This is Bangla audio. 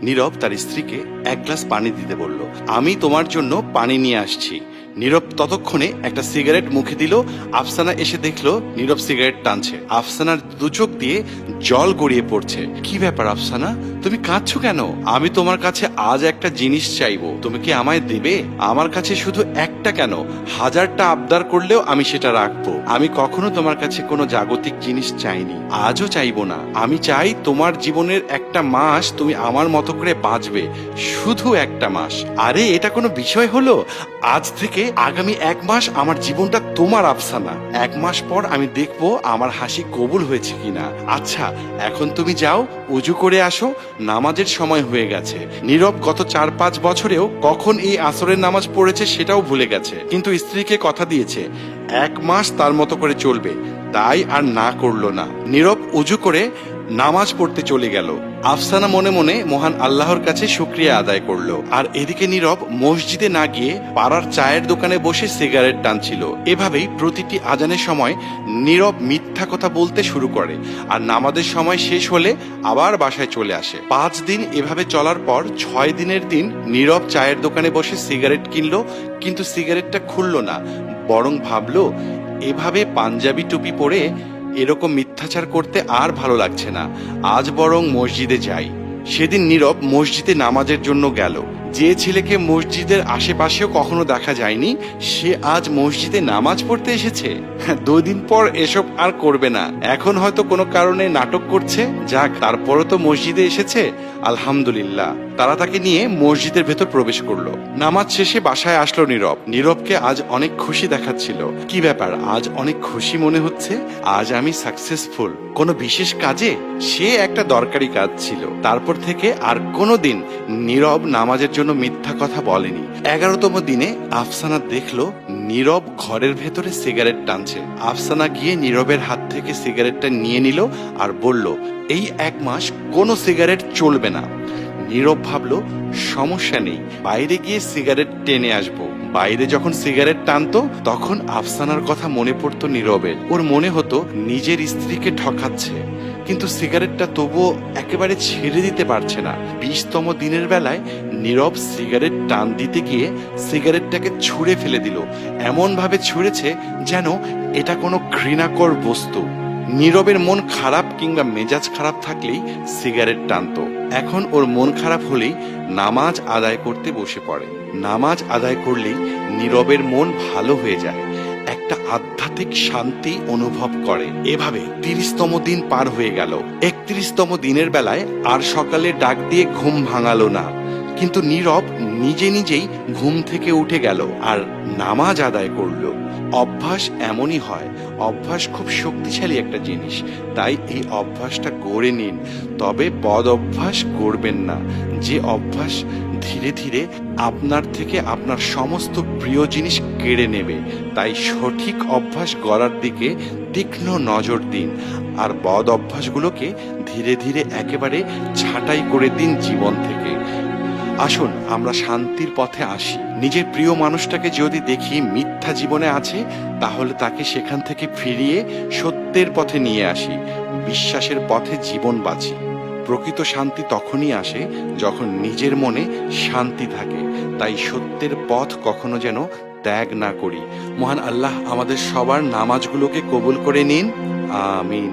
নীরব তার স্ত্রীকে এক গ্লাস পানি দিতে বলল। আমি তোমার জন্য পানি নিয়ে আসছি। নীরব ততক্ষণে একটা সিগারেট মুখে দিল। আফসানা এসে দেখলো নীরব সিগারেট টানছে। আফসানার দু চোখ দিয়ে জল গড়িয়ে পড়ছে। কি ব্যাপার আফসানা, তুমি কাঁদছো কেন? আমি তোমার কাছে আজ একটা জিনিস চাইবো, তুমি কি আমায় দেবে? আমার কাছে শুধু একটা কেন, 1000টা আবদার করলেও আমি সেটা রাখবো। আমি কখনো তোমার কাছে কোনো জাগতিক জিনিস চাইনি, আজও চাইবো না। আমি চাই তোমার জীবনের একটা মাস তুমি আমার মতো করে বাঁচবে, শুধু একটা মাস। আরে এটা কোনো বিষয় হলো? আজ থেকে আগামী 1 মাস আমার জীবনটা তোমার আফসানা। 1 মাস পর আমি দেখবো আমার হাসি কবুল হয়েছে কিনা। আচ্ছা এখন তুমি যাও, উজু করে আসো, নামাজের সময় হয়ে গেছে। নীরব গত 4-5 বছরেও কখন এই আসরের নামাজ পড়েছে সেটাও ভুলে গেছে, কিন্তু স্ত্রীকে কথা দিয়েছে 1 মাস তার মতো করে চলবে, তাই আর না করলো না। নীরব উজু করে নামাজ পড়তে চলে গেল। আফসানা মনে মনে মহান আল্লাহর কাছে শুকরিয়া আদায় করলো। আর এদিকে নীরব মসজিদে না গিয়ে পাড়ার চায়ের দোকানে বসে সিগারেট টানছিল। এভাবেই প্রতিটি আজানের সময় নীরব মিথ্যা কথা বলতে শুরু করে, আর নামাজের সময় শেষ হলে আবার বাসায় চলে আসে। 5 দিন এভাবে চলার পর 6 দিনের দিন নীরব চায়ের দোকানে বসে সিগারেট কিনলো, কিন্তু সিগারেটটা খুললো না, বরং ভাবলো এভাবে পাঞ্জাবি টুপি পরে এরকম মিথ্যাচার করতে আর ভালো লাগছে না, আজ বরং মসজিদে যাই। সেদিন নীরব মসজিদে নামাজের জন্য গেল। যে ছেলেকে মসজিদের আশেপাশেও কখনো দেখা যায়নি, সে আজ মসজিদে নামাজ পড়তে এসেছে। 2 দিন পর এসব আর করবে না। এখন হয়তো কোনো কারণে নাটক করছে, যাক তারপরও তো মসজিদে এসেছে, আলহামদুলিল্লাহ। তারা তাকে নিয়ে মসজিদের ভেতর প্রবেশ করলো। নামাজ শেষে বাসায় আসলো নীরব। নীরবকে আজ অনেক খুশি দেখাচ্ছিল। কি ব্যাপার, আজ অনেক খুশি মনে হচ্ছে? আজ আমি সাকসেসফুল কোনো বিশেষ কাজে? সে একটা দরকারি কাজ ছিল। তারপর থেকে আর কোনোদিন নীরব নামাজের জন্য মিথ্যা কথা বলেনি। 11তম দিনে আফসানা দেখলো নীরব ঘরের ভেতরে সিগারেট টানছে। আফসানা গিয়ে নীরবের হাত থেকে সিগারেটটা নিয়ে নিল আর বলল, এই 1 মাস কোনো সিগারেট চলবে না। নীরব ভাবলো সমস্যা নেই, বাইরে গিয়ে সিগারেট টেনে আসবো। বাইরে যখন সিগারেট টানতো তখন আফসানার কথা মনে পড়তো নীরবের। ওর মনে হতো নিজের স্ত্রীকে ঠকাচ্ছে, কিন্তু সিগারেটটা তবুও একেবারে ছেড়ে দিতে পারছে না। 20তম দিনের বেলায় নীরব সিগারেট টান দিতে গিয়ে সিগারেটটাকে ছুঁড়ে ফেলে দিল। এমন ভাবে ছুঁড়েছে যেন এটা কোনো ঘৃণাকর বস্তু। নীরবের মন খারাপ কিংবা মেজাজ খারাপ থাকলেই সিগারেট টানতো। এখন ওর মন খারাপ হলেই নামাজ আদায় করতে বসে পড়ে। নামাজ আদায় করলেই নীরবের মন ভালো হয়ে যায়, একটা আধ্যাত্মিক শান্তি অনুভব করে। এভাবে 30তম দিন পার হয়ে গেল। 31তম দিনের বেলায় আর সকালে ডাক দিয়ে ঘুম ভাঙালো না, কিন্তু নীরব নিজে নিজেই ঘুম থেকে উঠে গেল আর নামাজ আদায় করলো। অভ্যাস এমনই হয়, অভ্যাস খুব শক্তিশালী একটা জিনিস, তাই এই অভ্যাসটা গড়ে নিন। তবে বদ অভ্যাস করবেন না, যে অভ্যাস ধীরে ধীরে আপনার থেকে আপনার সমস্ত প্রিয় জিনিস কেড়ে নেবে। তাই সঠিক অভ্যাস গড়ার দিকে তীক্ষ্ণ নজর দিন, আর বদ অভ্যাসগুলোকে ধীরে ধীরে একেবারে ছাঁটাই করে দিন জীবন থেকে। আসুন আমরা শান্তির পথে আসি। নিজের প্রিয় মানুষটাকে যদি দেখি মিথ্যা জীবনে আছে, তাহলে তাকে সেখান থেকে ফিরিয়ে সত্যের পথে নিয়ে আসি, বিশ্বাসের পথে জীবন বাঁচি। প্রকৃত শান্তি তখনই আসে যখন নিজের মনে শান্তি থাকে। তাই সত্যের পথ কখনো যেন ত্যাগ না করি। মহান আল্লাহ আমাদের সবার নামাজগুলোকে কবুল করে নিন, আমিন।